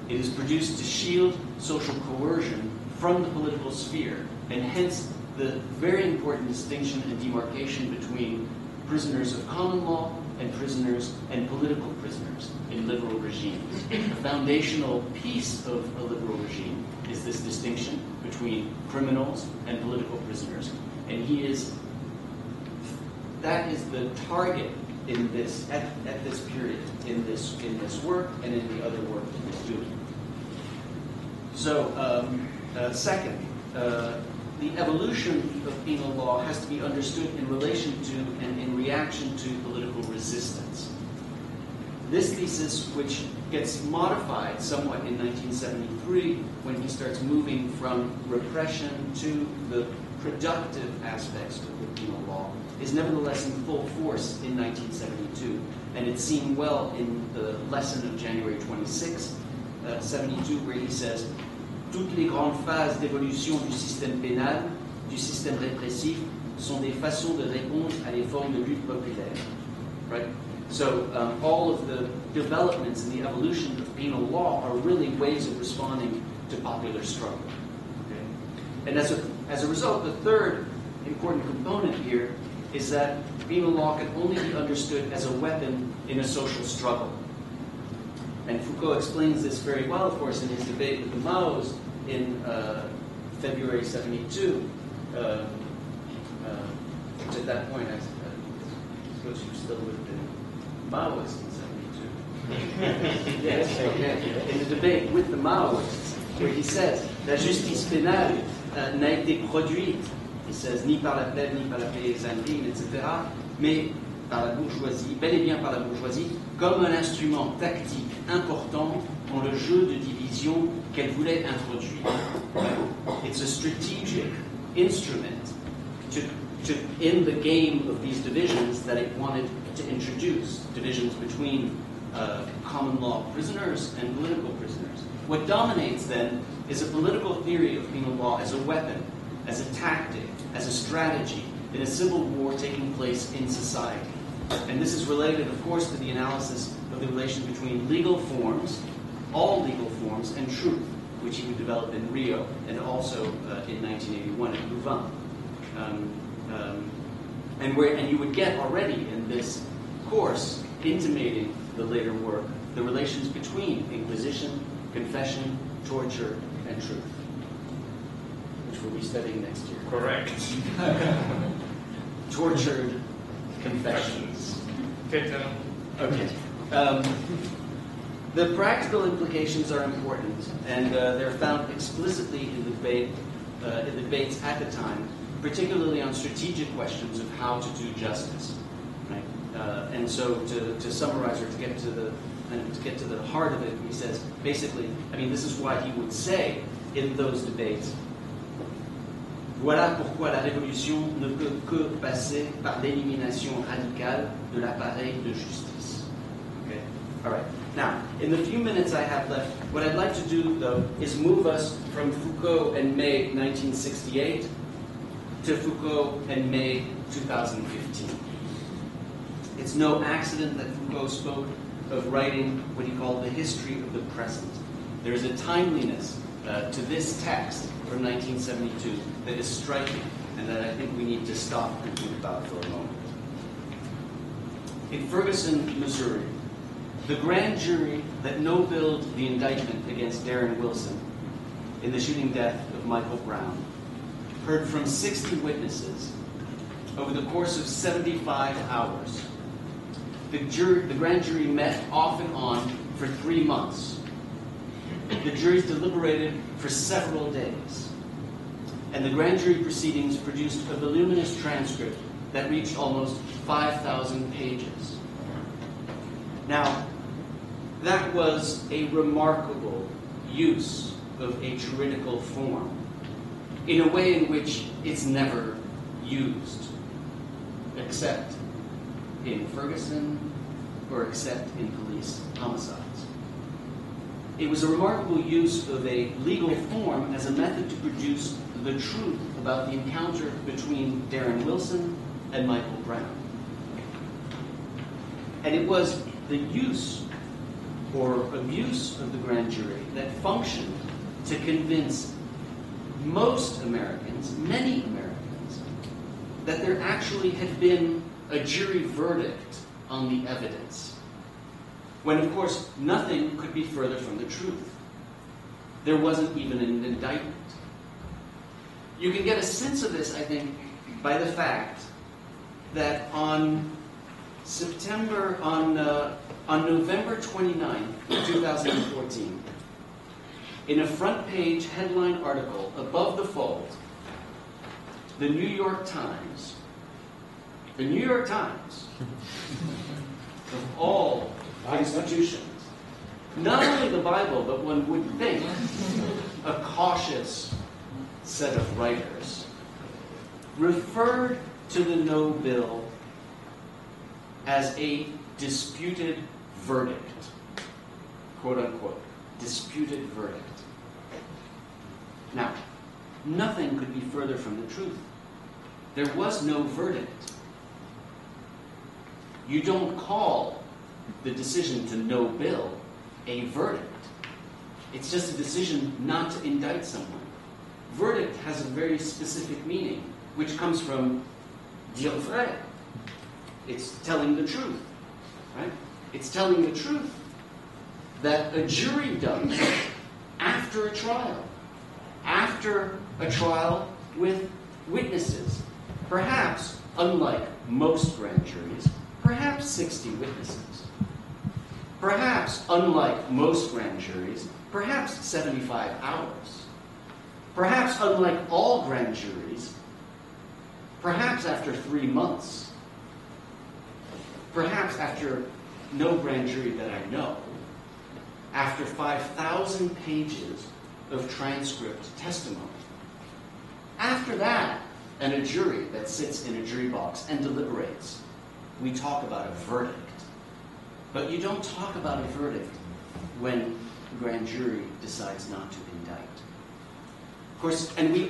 It is produced to shield social coercion from the political sphere, and hence the very important distinction and demarcation between prisoners of common law and prisoners and political prisoners in liberal regimes. The foundational piece of a liberal regime is this distinction between criminals and political prisoners. And that is the target in this, at this period, in this work and in the other work that he's doing. So, second, the evolution of penal law has to be understood in relation to and in reaction to political resistance. This thesis, which gets modified somewhat in 1973 when he starts moving from repression to the productive aspects of the penal law, is nevertheless in full force in 1972. And it's seen well in the lesson of January 26, 72, where he says, "Toutes les grandes phases d'évolution du système pénal, du système répressif, sont des façons de répondre à des formes de lutte populaire." Right? So all of the developments in the evolution of penal law are really ways of responding to popular struggle. Okay? And as a result, the third important component here is that penal law can only be understood as a weapon in a social struggle. And Foucault explains this very well, of course, in his debate with the Maos in February 72. Which at that point, I suppose you still would have been Maoist in 72. Yes, okay. In the debate with the Maoists, where he says, "La justice pénale n'a été produite," he says, "ni par la plèbe, ni par la paysannerie, etc., mais par la bourgeoisie, bel et bien par la bourgeoisie, comme un instrument tactique important dans le jeu de division qu'elle voulait introduire." It's a strategic instrument in the game of these divisions that it wanted to introduce, divisions between common law prisoners and political prisoners. What dominates then is a political theory of penal law as a weapon, as a tactic, as a strategy in a civil war taking place in society. And this is related, of course, to the analysis of the relation between legal forms, all legal forms, and truth, which he would develop in Rio and also in 1981 at Louvain. And you would get already in this course intimating the later work, the relations between Inquisition, confession, torture, and truth, which we'll be studying next year. Correct. Tortured confessions. Okay. The practical implications are important, and they're found explicitly in the debates at the time, particularly on strategic questions of how to do justice. Right? And so, to summarize or to get to the heart of it, he says basically, I mean, this is why he would say in those debates, voilà pourquoi la révolution ne peut que passer par l'élimination radicale de l'appareil de justice. Okay? All right. Now, in the few minutes I have left, what I'd like to do, though, is move us from Foucault and May 1968 to Foucault and May 2015. It's no accident that Foucault spoke of writing what he called the history of the present. There's a timeliness to this text from 1972 that is striking and that I think we need to stop and think about for a moment. In Ferguson, Missouri, the grand jury that no-billed the indictment against Darren Wilson in the shooting death of Michael Brown heard from 60 witnesses over the course of 75 hours. The grand jury met off and on for 3 months. The juries deliberated for several days. And the grand jury proceedings produced a voluminous transcript that reached almost 5,000 pages. Now, that was a remarkable use of a juridical form in a way in which it's never used, except in Ferguson or except in police homicides. It was a remarkable use of a legal form as a method to produce the truth about the encounter between Darren Wilson and Michael Brown. And it was the use or abuse of the grand jury that functioned to convince most Americans, many Americans, that there actually had been a jury verdict on the evidence, when of course nothing could be further from the truth. There wasn't even an indictment. You can get a sense of this, I think, by the fact that on November 29, 2014, in a front page headline article above the fold, the New York Times, of all institutions, not only the Bible, but one would think a cautious set of writers, referred to the no bill as a disputed verdict, quote unquote, disputed verdict. Now, nothing could be further from the truth. There was no verdict. You don't call the decision to no bill a verdict. It's just a decision not to indict someone. Verdict has a very specific meaning, which comes from dire vrai. It's telling the truth, right? It's telling the truth that a jury does after a trial with witnesses. Perhaps, unlike most grand juries, perhaps 60 witnesses. Perhaps, unlike most grand juries, perhaps 75 hours. Perhaps, unlike all grand juries, perhaps after 3 months. Perhaps after no grand jury that I know, after 5,000 pages of transcript testimony. After that, and a jury that sits in a jury box and deliberates, we talk about a verdict. But you don't talk about a verdict when the grand jury decides not to indict. Of course, and we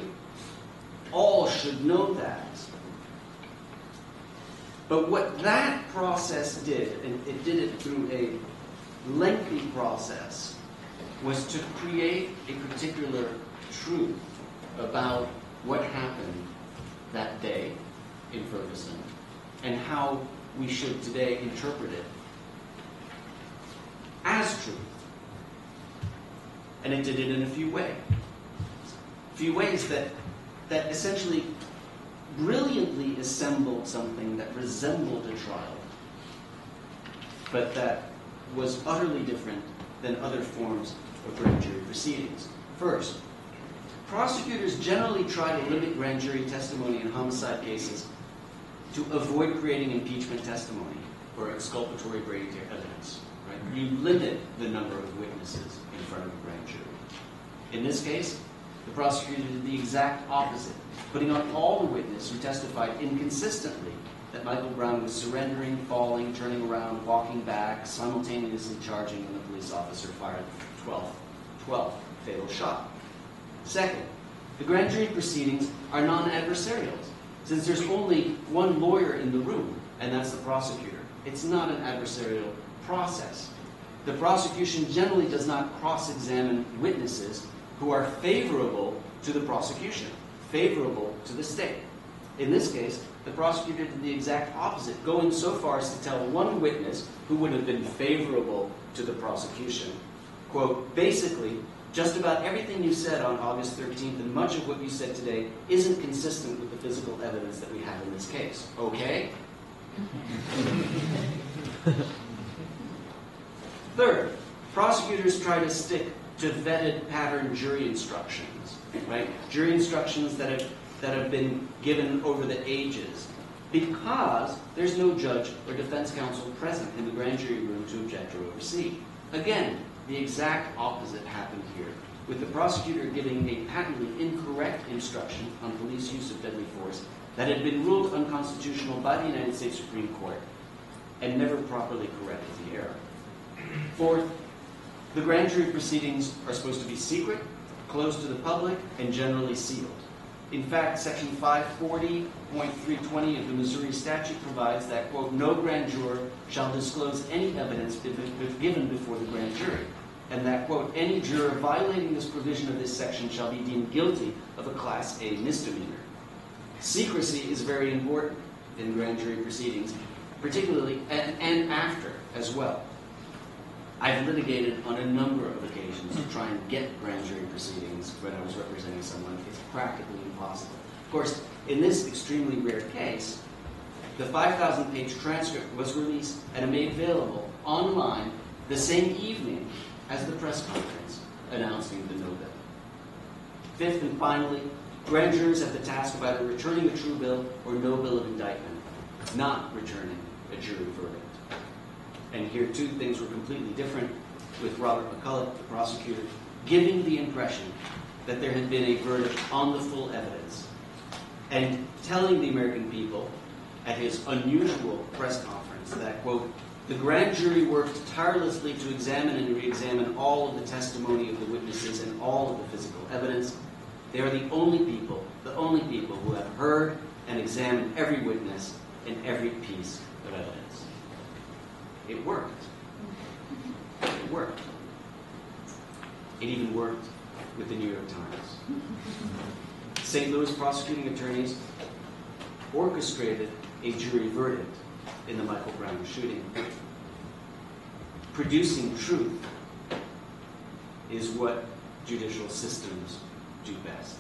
all should know that. But what that process did, and it did it through a lengthy process, was to create a particular truth about what happened that day in Ferguson and how we should today interpret it truth. And it did it in a few ways. A few ways that essentially brilliantly assembled something that resembled a trial, but that was utterly different than other forms of grand jury proceedings. First, prosecutors generally try to limit grand jury testimony in homicide cases to avoid creating impeachment testimony or exculpatory Brady evidence. Right? You limit the number of witnesses in front of a grand jury. In this case, the prosecutor did the exact opposite, putting on all the witnesses who testified inconsistently that Michael Brown was surrendering, falling, turning around, walking back, simultaneously charging when the police officer fired the 12th fatal shot. Second, the grand jury proceedings are non-adversarial, since there's only one lawyer in the room, and that's the prosecutor. It's not an adversarial process. The prosecution generally does not cross-examine witnesses who are favorable to the prosecution, favorable to the state. In this case, the prosecutor did the exact opposite, going so far as to tell one witness who would have been favorable to the prosecution, quote, basically, just about everything you said on August 13th and much of what you said today isn't consistent with the physical evidence that we have in this case. Okay? Third, prosecutors try to stick to vetted pattern jury instructions, right? Jury instructions that have been given over the ages, because there's no judge or defense counsel present in the grand jury room to object or oversee. Again, the exact opposite happened here, with the prosecutor giving a patently incorrect instruction on police use of deadly force that had been ruled unconstitutional by the United States Supreme Court and never properly corrected the error. Fourth, the grand jury proceedings are supposed to be secret, closed to the public, and generally sealed. In fact, Section 540.320 of the Missouri statute provides that, quote, no grand juror shall disclose any evidence given before the grand jury, and that, quote, any juror violating this provision of this section shall be deemed guilty of a Class A misdemeanor. Secrecy is very important in grand jury proceedings, particularly and after as well. I've litigated on a number of occasions to try and get grand jury proceedings when I was representing someone. It's practically impossible. Of course, in this extremely rare case, the 5,000-page transcript was released and made available online the same evening as the press conference announcing the no bill. Fifth and finally, grand jurors have the task of either returning a true bill or no bill of indictment, not returning a jury verdict. And here, two things were completely different, with Robert McCulloch, the prosecutor, giving the impression that there had been a verdict on the full evidence, and telling the American people at his unusual press conference that, quote, the grand jury worked tirelessly to examine and re-examine all of the testimony of the witnesses and all of the physical evidence. They are the only people who have heard and examined every witness and every piece of evidence. It worked. It worked. It even worked with the New York Times. St. Louis prosecuting attorneys orchestrated a jury verdict in the Michael Brown shooting. Producing truth is what judicial systems do best.